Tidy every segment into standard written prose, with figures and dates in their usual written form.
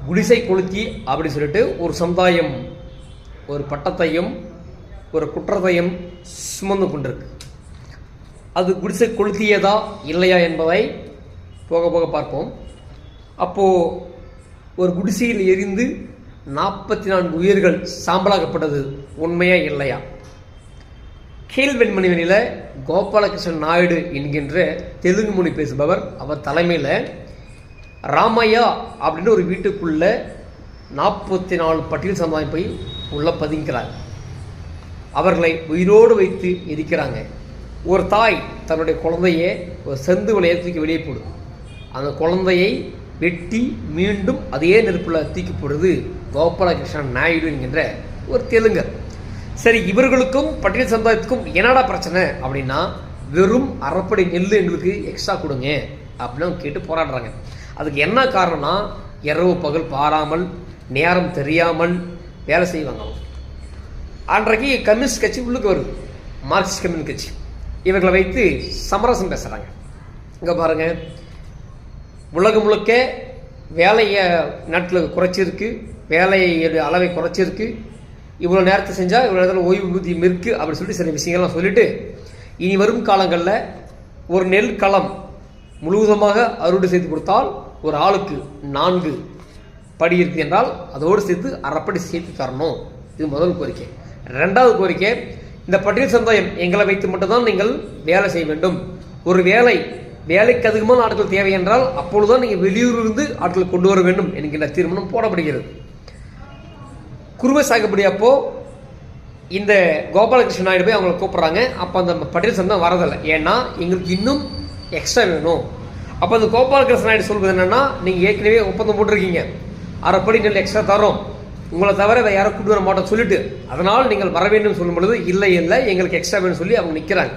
குடிசை கொளுத்தி அப்படி சொல்லிட்டு ஒரு சமுதாயம் ஒரு பட்டத்தையும் ஒரு குற்றத்தையும் சுமந்து கொண்டிருக்கு. அது குடிசை கொளுத்தியதா இல்லையா என்பதை போக போக பார்ப்போம். அப்போது ஒரு குடிசையில் எரிந்து 44 உயிர்கள் சாம்பலாக்கப்பட்டது உண்மையா இல்லையா? கேள்வெண்மணிவனில் கோபாலகிருஷ்ணன் நாயுடு என்கின்ற தெலுங்கு மொழி பேசுபவர் அவர் தலைமையில் ராமையா அப்படின்னு ஒரு வீட்டுக்குள்ள 44 பட்டியல் சமுதாயம் போய் உள்ள பதுங்கிறாங்க. அவர்களை உயிரோடு வைத்து எரிக்கிறாங்க. ஒரு தாய் தன்னுடைய குழந்தையை ஒரு செந்து வலையை தூக்கி வெளியே போடும். அந்த குழந்தையை வெட்டி மீண்டும் அதே நெருப்பில் தூக்கி போடுறது கோபாலகிருஷ்ணன் நாயுடு என்கின்ற ஒரு தெலுங்கர். சரி, இவர்களுக்கும் பட்டியல் சமுதாயத்துக்கும் என்னடா பிரச்சனை அப்படின்னா, வெறும் அரைப்படை நெல் எங்களுக்கு எக்ஸ்ட்ரா கொடுங்க அப்படின்னு கேட்டு போராடுறாங்க. அதுக்கு என்ன காரணம்னா, இரவு பகல் பாராமல் நேரம் தெரியாமல் வேலை செய்வாங்க. அன்றைக்கு கம்யூனிஸ்ட் கட்சி உள்ளுக்கு வருது, மார்க்சிஸ்ட் கம்யூனிஸ்ட் கட்சி. இவர்களை வைத்து சமரசம் பேசுகிறாங்க. இங்கே பாருங்கள், உலகம் முழுக்க வேலையை நாட்டில் குறைச்சிருக்கு, வேலையோட அளவை குறைச்சிருக்கு, இவ்வளோ நேரத்தை செஞ்சால் இவ்வளோ நேரத்தில் ஓய்வு ஊதியம் இருக்குது அப்படின்னு சொல்லிட்டு சில விஷயங்கள்லாம் சொல்லிவிட்டு, இனி வரும் காலங்களில் ஒரு நெல் களம் முழுவதுமாக அறுவடை செய்து கொடுத்தால் ஒரு ஆளுக்கு 4 படி இருக்குது என்றால் அதோடு சேர்த்து அரைப்படி சேர்த்து தரணும். இது முதல் கோரிக்கை. 2வது கோரிக்கை, இந்த பட்டியல் சமுதாயம் எங்களை வைத்து மட்டும்தான் நீங்கள் வேலை செய்ய வேண்டும். ஒரு வேலைக்கு அதிகமான ஆட்கள் தேவை என்றால் அப்பொழுதுதான் நீங்கள் வெளியூரிலிருந்து ஆட்கள் கொண்டு வர வேண்டும் என்கின்ற தீர்மானம் போடப்படுகிறது. குருவை சாகுபடி அப்போ இந்த கோபாலகிருஷ்ணன் நாயுடு போய் அவங்களை கூப்பிட்றாங்க. அப்போ அந்த பட்டியல் சமுதாயம் வரதில்லை. ஏன்னா எங்களுக்கு இன்னும் எக்ஸ்ட்ரா வேணும். அப்போ அந்த கோபாலகிருஷ்ணன் நாயுடு சொல்வது என்னன்னா, நீங்கள் ஏற்கனவே ஒப்பந்தம் போட்டிருக்கீங்க, அரைப்படி நெல் எக்ஸ்ட்ரா தரோம், உங்களை தவிர அதை யாரும் கூட்டு வர மாட்டோம் சொல்லிட்டு, அதனால் நீங்கள் வர வேண்டும் சொல்லும் பொழுது இல்லை எங்களுக்கு எக்ஸ்ட்ரா வேணும்னு சொல்லி அவங்க நிற்கிறாங்க.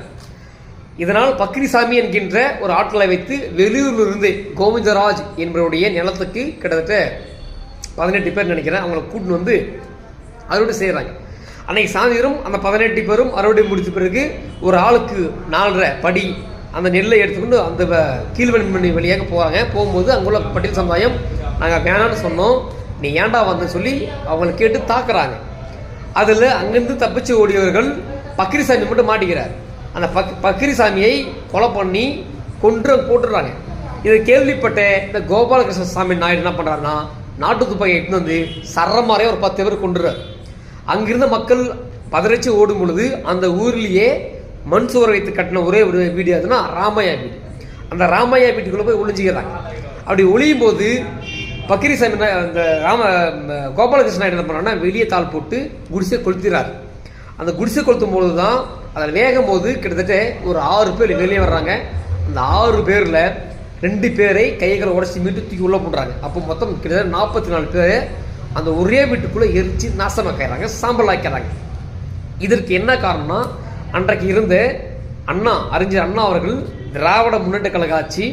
இதனால் பக்ரிசாமி என்கின்ற ஒரு ஆட்களை வைத்து வெளியூரிலிருந்து கோவிந்தராஜ் என்பவருடைய நிலத்துக்கு கிட்டத்தட்ட 18 பேர் நினைக்கிறேன், அவங்களை கூட்டின்னு வந்து அறுவடை செய்கிறாங்க. அன்னைக்கு சாயந்தரம் அந்த 18 பேரும் அறுவடை முடித்த பிறகு ஒரு ஆளுக்கு 4.5 படி அந்த நெல்லை எடுத்துக்கொண்டு அந்த கீழ்வெண்மணி வழியாக போகிறாங்க. போகும்போது அங்குள்ள பட்டியல் சமுதாயம் நாங்கள் வேணான்னு சொன்னோம், நீ ஏண்டா வந்தேன்னு சொல்லி அவங்களை கேட்டு தாக்குறாங்க. அதில் அங்கேருந்து தப்பிச்சு ஓடியவர்கள் பக்ரிசாமி மட்டும் மாட்டிக்கிறார். அந்த பக்ரிசாமியை கொலை பண்ணி கொன்று போட்டுடுறாங்க. இதை கேள்விப்பட்ட இந்த கோபாலகிருஷ்ண சாமி நாயுடு என்ன பண்ணுறாருன்னா, நாட்டு துப்பாக்கி எடுத்துன்னு வந்து சரமாரே ஒரு 10 பேர் கொண்டுறார். அங்கிருந்த மக்கள் பதறிச்சு ஓடும் பொழுது அந்த ஊர்லேயே மண் சுவர் வைத்து கட்டின ஒரே ஒரு வீடு எதுனா ராமையா வீடு. அந்த ராமையா வீட்டுக்குள்ளே போய் ஒளிஞ்சிக்கிறாங்க. அப்படி ஒளியும் போது பக்ரிசாமி அந்த கோபாலகிருஷ்ண நாயுடு என்ன பண்ணான்னா, வெளியே தாள் போட்டு குடிசை கொளுத்திறார். அந்த குடிசை கொளுத்தும் போது தான் அதில் வேகும் போது கிட்டத்தட்ட ஒரு 6 பேர் வெளியே வர்றாங்க. அந்த 6 பேரில் 2 பேரை கைகளை உடச்சி மீட்டு தூக்கி உள்ளே போடுறாங்க. அப்போ மொத்தம் கிட்டத்தட்ட 44 பேர் அந்த ஒரே வீட்டுக்குள்ளே எரிச்சு நாசமாக்கிறாங்க, சாம்பல் ஆக்கிறாங்க. இதற்கு என்ன காரணம்னா, அன்றைக்கு இருந்த அறிஞர் அண்ணா அவர்கள் திராவிட முன்னேற்ற கழக ஆட்சி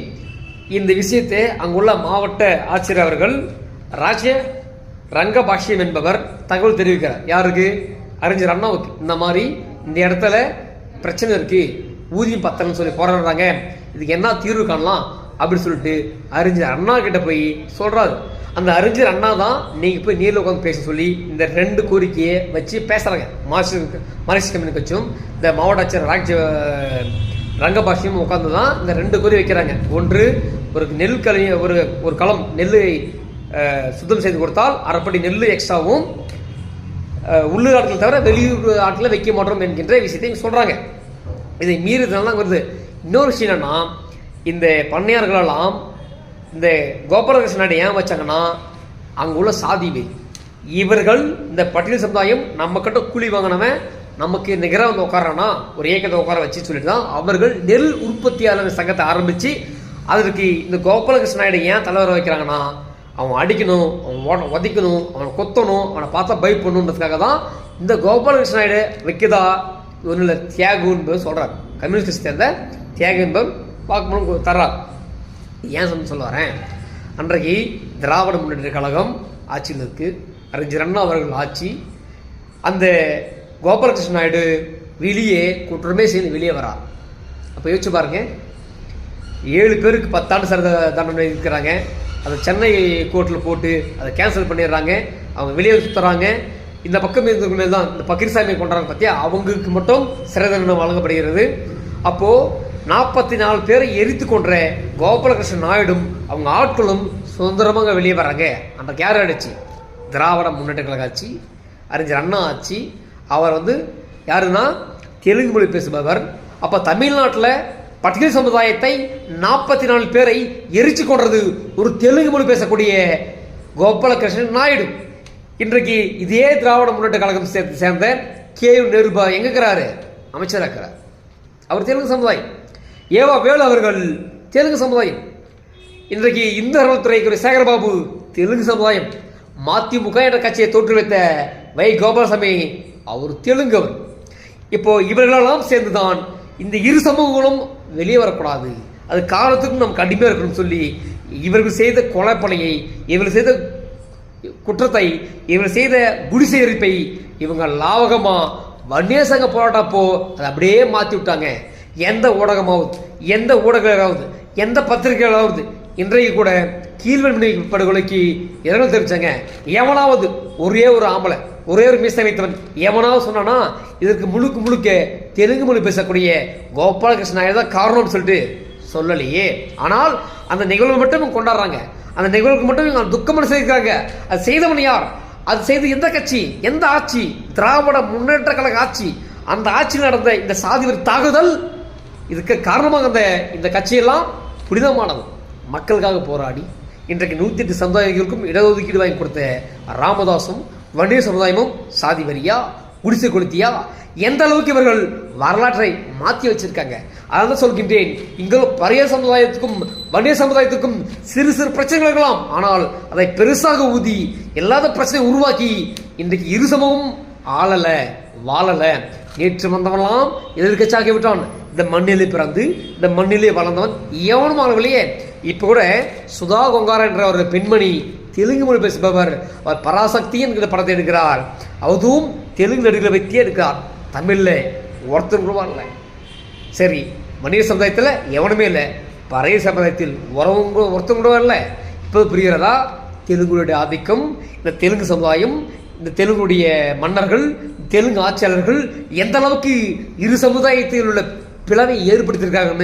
இந்த விஷயத்தை அங்குள்ள மாவட்ட ஆட்சியர் அவர்கள் ரங்கபாஷ்யம் என்பவர் தகவல் தெரிவிக்கிறார். யாருக்கு? அறிஞர் அண்ணாவுக்கு. இந்த மாதிரி இந்த இடத்துல பிரச்சனை இருக்கு, ஊதியம் பத்தலன்னு சொல்லி போராடுறாங்க, இதுக்கு என்ன தீர்வு காணலாம் அப்படின்னு சொல்லிட்டு அறிஞர் அண்ணா கிட்ட போய் சொல்றாரு. அந்த அறிஞர் அண்ணா தான் நீங்க போய் நேரில் உட்காந்து பேச சொல்லி இந்த 2 கோரிக்கையை வச்சு பேசுறாங்க. மார்க்சிஸ்ட் கம்யூனிஸ்ட் கட்சியும் இந்த மாவட்ட ஆட்சியர் ரங்கபாஷ்யம் உட்காந்து தான் இந்த 2 கோரி வைக்கிறாங்க. ஒன்று, ஒரு நெல் ஒரு களம் நெல்லை சுத்தம் செய்து கொடுத்தால் அரைப்படி நெல் எக்ஸ்ட்ராவும் உள்ளூர் ஆட்களை தவிர வெளியூர் ஆட்களை வைக்க மாட்டோம் என்கின்ற விஷயத்தை சொல்றாங்க. இதை மீறுதலாம் வருது. இன்னொரு விஷயம் என்னன்னா, இந்த பண்ணையார்களெல்லாம் இந்த கோபாலகிருஷ்ண நாயுடு ஏன் வச்சாங்கன்னா, அங்குள்ள சாதி வெறி. இவர்கள் இந்த பட்டியல் சமுதாயம் நம்ம கிட்ட கூலி வாங்கினவன் நமக்கு நிகராக வந்து உட்காரானா ஒரு ஏக்கத்தை உட்கார வச்சு சொல்லிட்டு தான் அவர்கள் நெல் உற்பத்தியாளர் சங்கத்தை ஆரம்பித்து அதற்கு இந்த கோபாலகிருஷ்ண நாயுடு ஏன் தலைவரை வைக்கிறாங்கன்னா, அவன் அடிக்கணும், அவன் உதைக்கணும், அவனை கொத்தணும், அவனை பார்த்தா பயப்படணுன்றதுக்காக தான் இந்த கோபாலகிருஷ்ண நாயுடு வைக்கதா ஒன்றும் இல்லை, தியாகு என்பது சொல்கிறார். கம்யூனிஸ்ட் கட்சி சேர்ந்த தியாகு என்பவர் பார்க்கணும் தர்றார். ஏன் சொல்ல வரேன், அன்றைக்கு திராவிட முன்னேற்ற கழகம் ஆட்சியில் இருக்குது, அறிஞர் அண்ணா அவர்கள் ஆட்சி. அந்த கோபாலகிருஷ்ண நாயுடு வெளியே குற்றமே செய்து வெளியே வரார். அப்போ யோசிச்சு பாருங்க, 7 பேருக்கு 10 ஆண்டு சிறை தண்டனை இருக்கிறாங்க. அதை சென்னை கோர்ட்டில் போட்டு அதை கேன்சல் பண்ணிடுறாங்க. அவங்க வெளியே சுற்றுறாங்க. இந்த பக்கம் இருந்தவங்க மேல் தான் இந்த பக்கீர்சாமியை கொண்டாடுறாங்க பார்த்தியா, அவங்களுக்கு மட்டும் சிறை தண்டனை வழங்கப்படுகிறது. அப்போது 44 பேரை எரித்து கொன்ற கோபாலகிருஷ்ண நாயுடும் அவங்க ஆட்களும் சுதந்திரமாக வெளியே வர்றாங்க. அந்த யார் ஆச்சு? திராவிட முன்னேற்ற கழக ஆட்சி, அறிஞர் அண்ணா ஆட்சி. அவர் யாருன்னா தெலுங்கு மொழி பேசுபவர். அப்போ தமிழ்நாட்டில் பட்டியல் சமுதாயத்தை 44 பேரை எரிச்சு கொண்டது ஒரு தெலுங்கு மொழி பேசக்கூடிய கோபாலகிருஷ்ணன் நாயுடு. இன்றைக்கு இதே திராவிட முன்னேற்ற கழகம் சேர்ந்த KU நேருபா எங்க இருக்கிறாரு? அமைச்சராக இருக்கிறார். அவர் தெலுங்கு சமுதாயம். ஏவா வேலு அவர்கள் தெலுங்கு சமுதாயம். இன்றைக்கு இந்து அறநிலைத்துறை சேகர்பாபு தெலுங்கு சமுதாயம். மதிமுக என்ற கட்சியை தோற்றுவித்த வை கோபாலசாமி அவர் தெலுங்கவர். இப்போ இவர்களெல்லாம் சேர்ந்துதான் இந்த இரு சமூகங்களும் வெளியே வரக்கூடாது, அது காலத்துக்கும் நாம் கடுமையாக இருக்கணும்னு சொல்லி இவர்கள் செய்த கொலைப்படையை, இவர்கள் செய்த குற்றத்தை, இவர்கள் செய்த குடிசை எரிப்பை இவங்க லாவகமா வன்னியர் சங்க போராட்டப்போ அதை அப்படியே மாற்றி விட்டாங்க. எந்த ஊடகமாவது, எந்த ஊடகங்களாவது, எந்த பத்திரிகைகளாவது இன்றைக்கு கூட கீழ்வன்மணி படுகொலைக்கு இரங்கல் தெரிவிச்சாங்க. எவனாவது ஒரே ஒரு ஆம்பளை, ஒரே ஒரு மீசை வைத்தவன் எவனாவது சொன்னானா இதற்கு முழுக்க தெலுங்கு மொழி பேசக்கூடிய கோபாலகிருஷ்ண நாயுடு தான் காரணம்னு சொல்லிட்டு சொல்லலையே. ஆனால் அந்த நிகழ்வு மட்டும் கொண்டாடுறாங்க. அந்த நிகழ்வுக்கு மட்டும் இவங்க துக்கம் செய்திருக்காங்க. அது செய்தவன் யார்? அது செய்து எந்த கட்சி, எந்த ஆட்சி? திராவிட முன்னேற்ற கழக ஆட்சி. அந்த ஆட்சியில் நடந்த இந்த சாதிவர் தாக்குதல், இதுக்கு காரணமாக இந்த கட்சியெல்லாம் புனிதமானது. மக்களுக்காக போராடி இன்றைக்கு 108 சமுதாயங்களுக்கும் இடஒதுக்கீடு வாங்கி கொடுத்த ராமதாசும் வன்னியர் சமுதாயமும் சாதி வரியா, குடிசை கொளுத்தியா, எந்த அளவுக்கு இவர்கள் வரலாற்றை மாற்றி வச்சிருக்காங்க. அதான் சொல்கின்றேன், இங்கே பறையர் சமுதாயத்துக்கும் வன்னியர் சமுதாயத்துக்கும் சிறு சிறு பிரச்சனைகள் இருக்கலாம். ஆனால் அதை பெருசாக ஊதி எல்லாத பிரச்சனை உருவாக்கி இன்றைக்கு இரு சமூகமும் ஆளலை, வாழலை. நேற்று வந்தவெல்லாம் எதிர்கட்சியாகி விட்டான். இந்த மண்ணிலே பிறந்து இந்த மண்ணிலே வளர்ந்தவன் எவனும் ஆளவில்லையே. இப்போ கூட சுதா கொங்காரா என்ற ஒரு பெண்மணி தெலுங்கு மொழி பேசுபவர், அவர் பராசக்தி என்கிற படத்தை எடுக்கிறார். அதுவும் தெலுங்கு நடிகளை வைத்தே எடுக்கிறார். தமிழில் ஒருத்தர் கூட வரல. சரி, வன்னியர் சமுதாயத்தில் எவனுமே இல்லை, பறையர் சமுதாயத்தில் ஒருத்தர் கூட வரல. இப்போ புரிகிறதா தெலுங்குடைய ஆதிக்கம்? இந்த தெலுங்கு சமுதாயம், இந்த தெலுங்குடைய மன்னர்கள், தெலுங்கு ஆட்சியாளர்கள் எந்த அளவுக்கு இரு சமுதாயத்தில் உள்ள பிளவை ஏற்படுத்தியிருக்காங்கன்னு